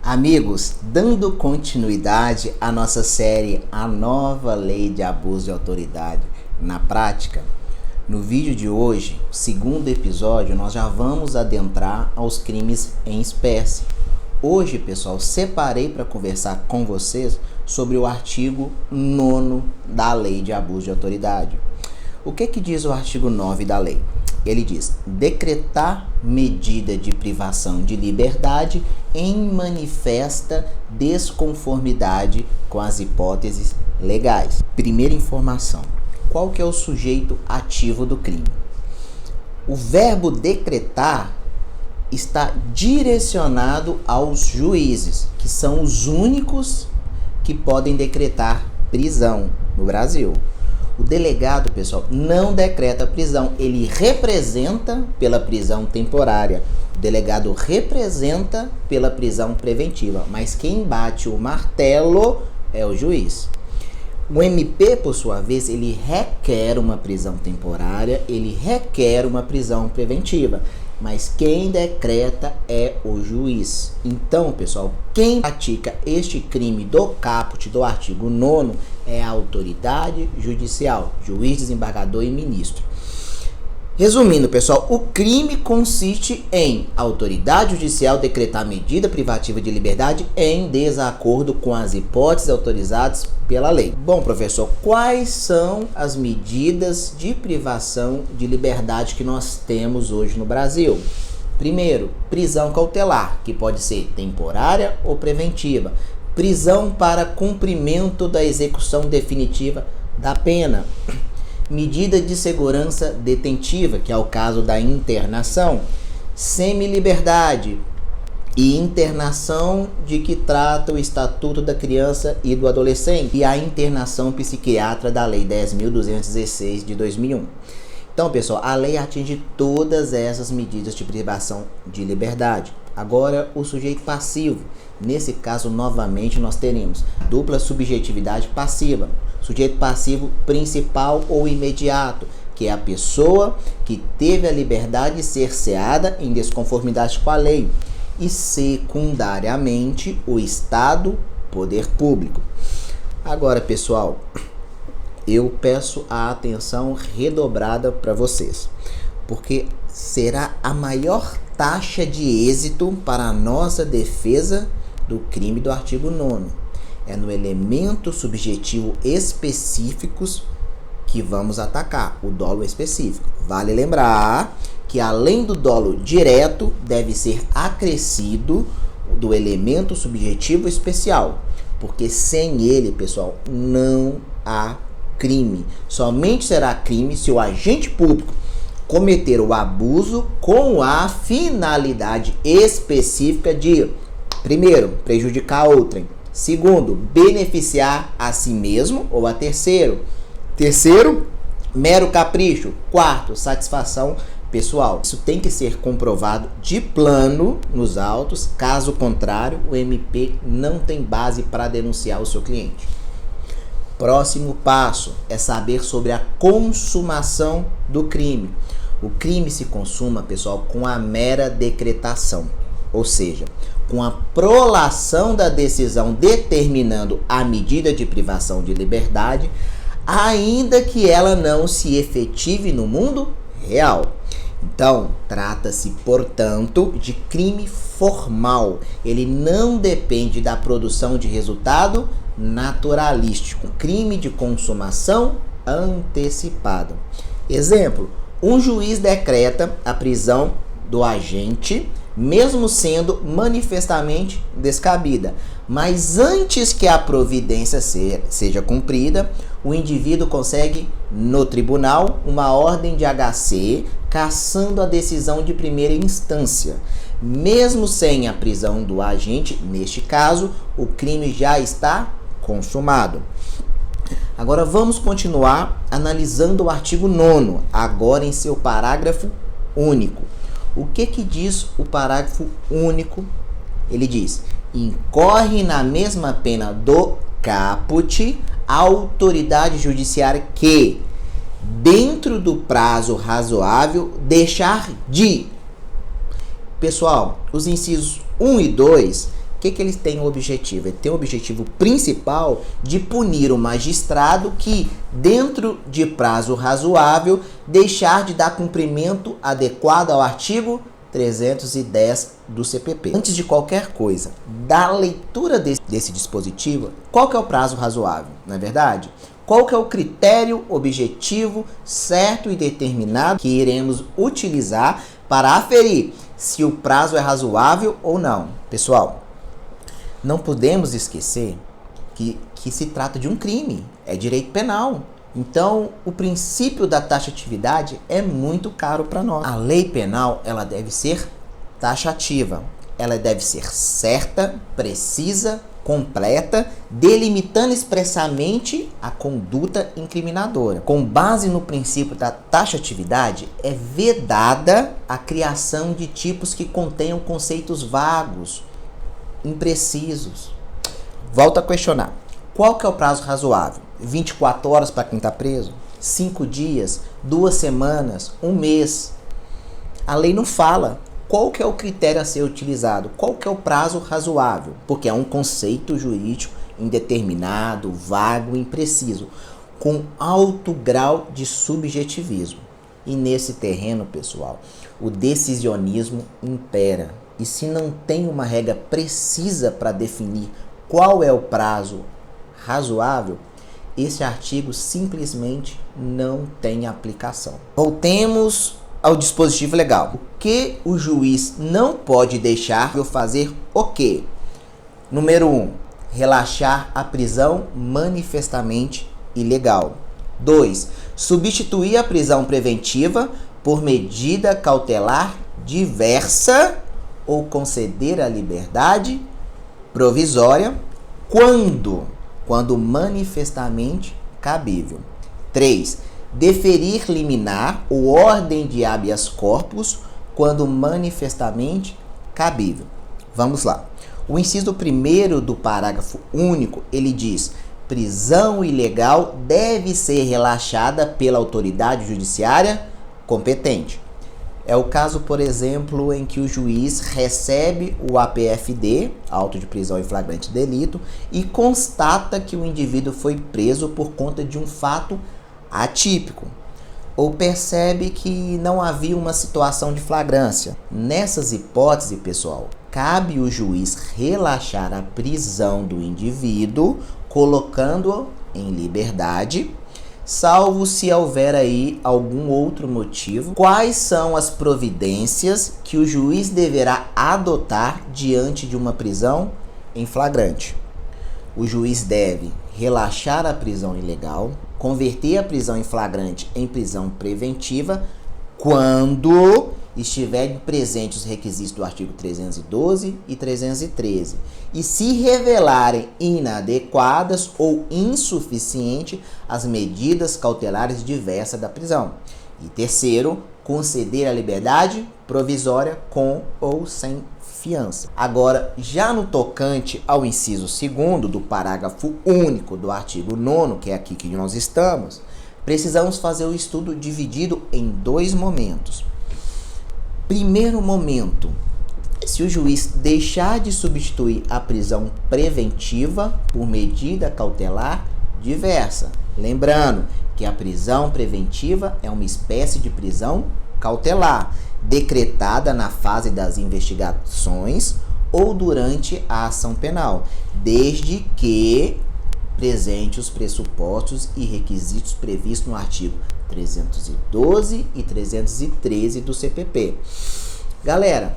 Amigos, dando continuidade à nossa série A Nova Lei de Abuso de Autoridade na Prática, no vídeo de hoje, segundo episódio, nós já vamos adentrar aos crimes em espécie. Hoje, pessoal, separei para conversar com vocês sobre o artigo 9º da Lei de Abuso de Autoridade. O que diz o artigo 9 da lei? Ele diz: decretar medida de privação de liberdade em manifesta desconformidade com as hipóteses legais. Primeira informação: qual que é o sujeito ativo do crime? O verbo decretar está direcionado aos juízes, que são os únicos que podem decretar prisão no Brasil. O delegado, pessoal, não decreta prisão, ele representa pela prisão temporária. O delegado representa pela prisão preventiva, mas quem bate o martelo é o juiz. O MP, por sua vez, ele requer uma prisão temporária, ele requer uma prisão preventiva, mas quem decreta é o juiz. Então, pessoal, quem pratica este crime do caput do artigo 9º é a autoridade judicial, juiz, desembargador e ministro. Resumindo, pessoal, o crime consiste em a autoridade judicial decretar medida privativa de liberdade em desacordo com as hipóteses autorizadas pela lei. Bom, professor, quais são as medidas de privação de liberdade que nós temos hoje no Brasil? Primeiro, prisão cautelar, que pode ser temporária ou preventiva. Prisão para cumprimento da execução definitiva da pena. Medida de segurança detentiva, que é o caso da internação. Semiliberdade e internação de que trata o Estatuto da Criança e do Adolescente e a internação psiquiátrica da Lei 10.216 de 2001. Então, pessoal, a lei atinge todas essas medidas de privação de liberdade. Agora, o sujeito passivo. Nesse caso, novamente, nós teremos dupla subjetividade passiva. Sujeito passivo principal ou imediato, que é a pessoa que teve a liberdade cerceada em desconformidade com a lei. E secundariamente, o Estado, poder público. Agora, pessoal, eu peço a atenção redobrada para vocês, porque será a maior taxa de êxito para a nossa defesa do crime do artigo 9º. É no elemento subjetivo específicos que vamos atacar, o dolo específico. Vale lembrar que além do dolo direto, deve ser acrescido do elemento subjetivo especial, porque sem ele, pessoal, não há crime. Somente será crime se o agente público cometer o abuso com a finalidade específica de, primeiro, prejudicar outrem, segundo, beneficiar a si mesmo ou a terceiro, mero capricho, quarto, satisfação pessoal. Isso tem que ser comprovado de plano nos autos, caso contrário, o MP não tem base para denunciar o seu cliente. Próximo passo é saber sobre a consumação do crime. O crime se consuma, pessoal, com a mera decretação, ou seja, com a prolação da decisão determinando a medida de privação de liberdade, ainda que ela não se efetive no mundo real. Então, trata-se, portanto, de crime formal. Ele não depende da produção de resultado naturalístico. Crime de consumação antecipada. Exemplo: um juiz decreta a prisão do agente, mesmo sendo manifestamente descabida. Mas antes que a providência seja cumprida, o indivíduo consegue, no tribunal, uma ordem de HC, cassando a decisão de primeira instância. Mesmo sem a prisão do agente, neste caso, o crime já está consumado. Agora vamos continuar analisando o artigo 9º, agora em seu parágrafo único. O que diz o parágrafo único? Ele diz: incorre na mesma pena do caput a autoridade judiciária que, dentro do prazo razoável, deixar de... Pessoal, os incisos 1 e 2 que ele tem o objetivo? Ele tem o objetivo principal de punir o magistrado que, dentro de prazo razoável, deixar de dar cumprimento adequado ao artigo 310 do CPP. Antes de qualquer coisa, da leitura desse dispositivo, qual que é o prazo razoável, não é verdade? Qual que é o critério objetivo certo e determinado que iremos utilizar para aferir se o prazo é razoável ou não? Pessoal, não podemos esquecer que se trata de um crime, é direito penal. Então, o princípio da taxatividade é muito caro para nós. A lei penal, ela deve ser taxativa. Ela deve ser certa, precisa, completa, delimitando expressamente a conduta incriminadora. Com base no princípio da taxatividade, é vedada a criação de tipos que contenham conceitos vagos, imprecisos. Volto a questionar. Qual que é o prazo razoável? 24 horas para quem está preso? 5 dias? 2 semanas? 1 mês? A lei não fala qual que é o critério a ser utilizado, qual que é o prazo razoável, porque é um conceito jurídico indeterminado, vago, impreciso, com alto grau de subjetivismo. E nesse terreno, pessoal, o decisionismo impera. E se não tem uma regra precisa para definir qual é o prazo razoável, esse artigo simplesmente não tem aplicação. Voltemos ao dispositivo legal. O que o juiz não pode deixar de fazer o quê? Número 1, relaxar a prisão manifestamente ilegal. 2, substituir a prisão preventiva por medida cautelar diversa ou conceder a liberdade provisória quando manifestamente cabível. 3. Deferir liminar ou ordem de habeas corpus quando manifestamente cabível. Vamos lá. O inciso 1º do parágrafo único, ele diz: prisão ilegal deve ser relaxada pela autoridade judiciária competente. É o caso, por exemplo, em que o juiz recebe o APFD, auto de prisão em flagrante delito, e constata que o indivíduo foi preso por conta de um fato atípico, ou percebe que não havia uma situação de flagrância. Nessas hipóteses, pessoal, cabe o juiz relaxar a prisão do indivíduo, colocando-o em liberdade, salvo se houver aí algum outro motivo. Quais são as providências que o juiz deverá adotar diante de uma prisão em flagrante? O juiz deve relaxar a prisão ilegal, converter a prisão em flagrante em prisão preventiva quando estiverem presentes os requisitos do artigo 312 e 313 e se revelarem inadequadas ou insuficientes as medidas cautelares diversas da prisão. E terceiro, conceder a liberdade provisória com ou sem fiança. Agora, já no tocante ao inciso 2º do parágrafo único do artigo 9º, que é aqui que nós estamos, precisamos fazer o estudo dividido em 2 momentos. Primeiro momento, se o juiz deixar de substituir a prisão preventiva por medida cautelar diversa. Lembrando que a prisão preventiva é uma espécie de prisão cautelar, decretada na fase das investigações ou durante a ação penal, desde que presente os pressupostos e requisitos previstos no artigo 312 e 313 do CPP. Galera,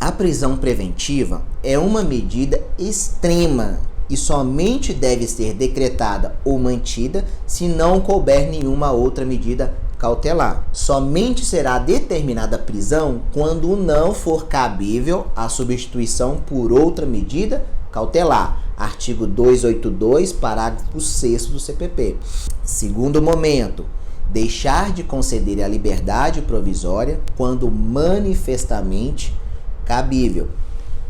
a prisão preventiva é uma medida extrema e somente deve ser decretada ou mantida se não couber nenhuma outra medida cautelar. Somente será determinada a prisão quando não for cabível a substituição por outra medida cautelar. Artigo 282, parágrafo 6º do CPP. Segundo momento, deixar de conceder a liberdade provisória quando manifestamente cabível.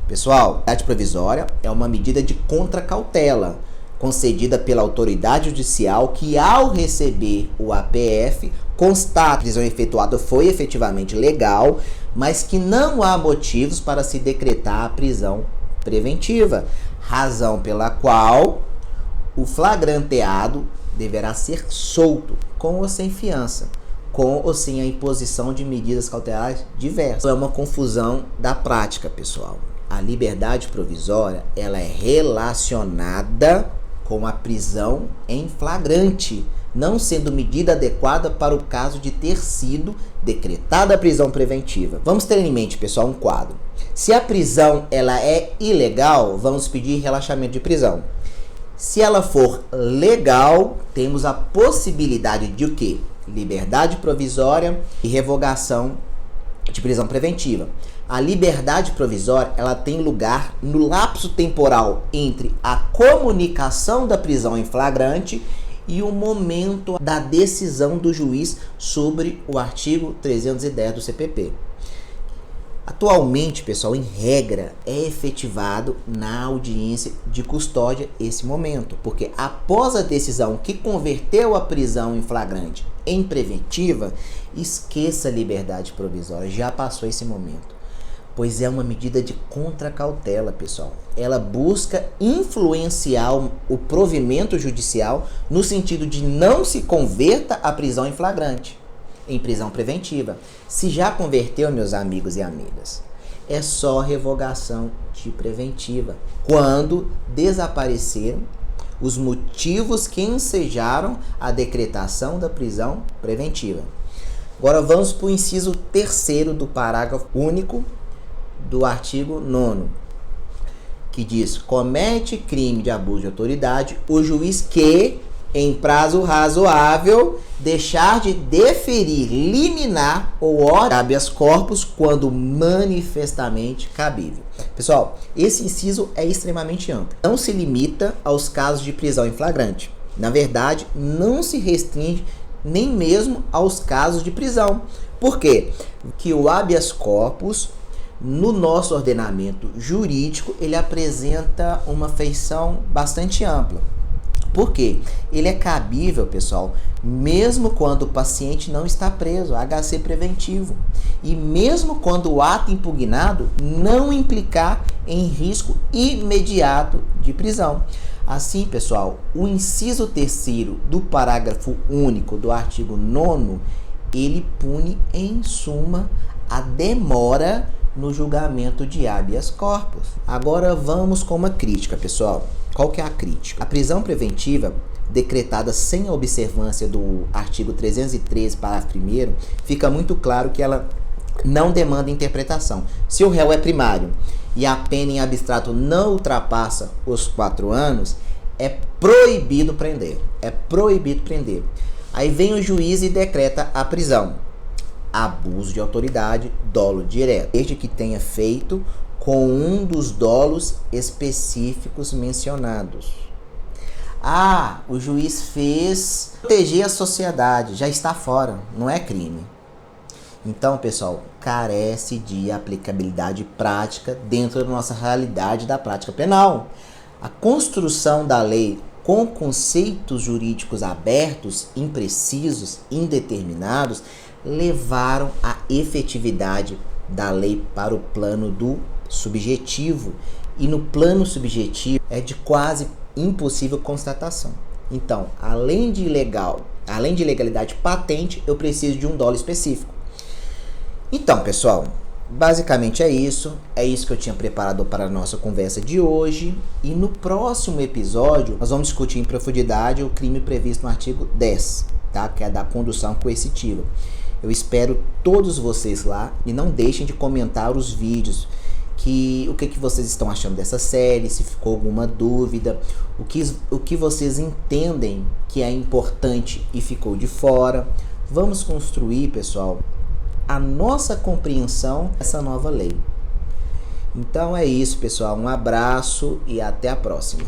Pessoal, a liberdade provisória é uma medida de contracautela concedida pela autoridade judicial que, ao receber o APF, constata que a prisão efetuada foi efetivamente legal, mas que não há motivos para se decretar a prisão preventiva, razão pela qual o flagranteado deverá ser solto, com ou sem fiança, com ou sem a imposição de medidas cautelares diversas. É uma confusão da prática, pessoal. A liberdade provisória, ela é relacionada com a prisão em flagrante, não sendo medida adequada para o caso de ter sido decretada a prisão preventiva. Vamos ter em mente, pessoal, um quadro. Se a prisão ela é ilegal, vamos pedir relaxamento de prisão. Se ela for legal, temos a possibilidade de o quê? Liberdade provisória e revogação de prisão preventiva. A liberdade provisória, ela tem lugar no lapso temporal entre a comunicação da prisão em flagrante e o momento da decisão do juiz sobre o artigo 310 do CPP. Atualmente, pessoal, em regra, é efetivado na audiência de custódia esse momento, porque após a decisão que converteu a prisão em flagrante em preventiva, esqueça a liberdade provisória, já passou esse momento, pois é uma medida de contracautela, pessoal. Ela busca influenciar o provimento judicial no sentido de não se converta a prisão em flagrante em prisão preventiva. Se já converteu, meus amigos e amigas, é só revogação de preventiva, quando desapareceram os motivos que ensejaram a decretação da prisão preventiva. Agora vamos para o inciso 3º do parágrafo único do artigo 9º, que diz: comete crime de abuso de autoridade o juiz que, em prazo razoável, deixar de deferir liminar ou ordem habeas corpus quando manifestamente cabível. Pessoal, esse inciso é extremamente amplo. Não se limita aos casos de prisão em flagrante. Na verdade, não se restringe nem mesmo aos casos de prisão. Por quê? Porque o habeas corpus, no nosso ordenamento jurídico, ele apresenta uma feição bastante ampla. Por quê? Ele é cabível, pessoal, mesmo quando o paciente não está preso, HC preventivo, e mesmo quando o ato impugnado não implicar em risco imediato de prisão. Assim, pessoal, o inciso 3º do parágrafo único do artigo 9º, ele pune, em suma, a demora no julgamento de habeas corpus. Agora vamos com uma crítica, pessoal. Qual que é a crítica? A prisão preventiva, decretada sem a observância do artigo 313, parágrafo 1º, fica muito claro que ela não demanda interpretação. Se o réu é primário e a pena em abstrato não ultrapassa os 4 anos, é proibido prender. É proibido prender. Aí vem o juiz e decreta a prisão. Abuso de autoridade, dolo direto, desde que tenha feito com um dos dolos específicos mencionados. Ah, o juiz fez proteger a sociedade, já está fora, não é crime. Então, pessoal, carece de aplicabilidade prática dentro da nossa realidade da prática penal. A construção da lei com conceitos jurídicos abertos, imprecisos, indeterminados, levaram à efetividade da lei para o plano do subjetivo, e no plano subjetivo é de quase impossível constatação. Então, além de ilegalidade patente, eu preciso de um dolo específico. Então, pessoal, basicamente é isso que eu tinha preparado para a nossa conversa de hoje, e no próximo episódio nós vamos discutir em profundidade o crime previsto no artigo 10, tá? Que é da condução coercitiva. Eu espero todos vocês lá, e não deixem de comentar os vídeos, o que vocês estão achando dessa série, se ficou alguma dúvida, o que vocês entendem que é importante e ficou de fora. Vamos construir, pessoal, a nossa compreensão dessa nova lei. Então é isso, pessoal. Um abraço e até a próxima.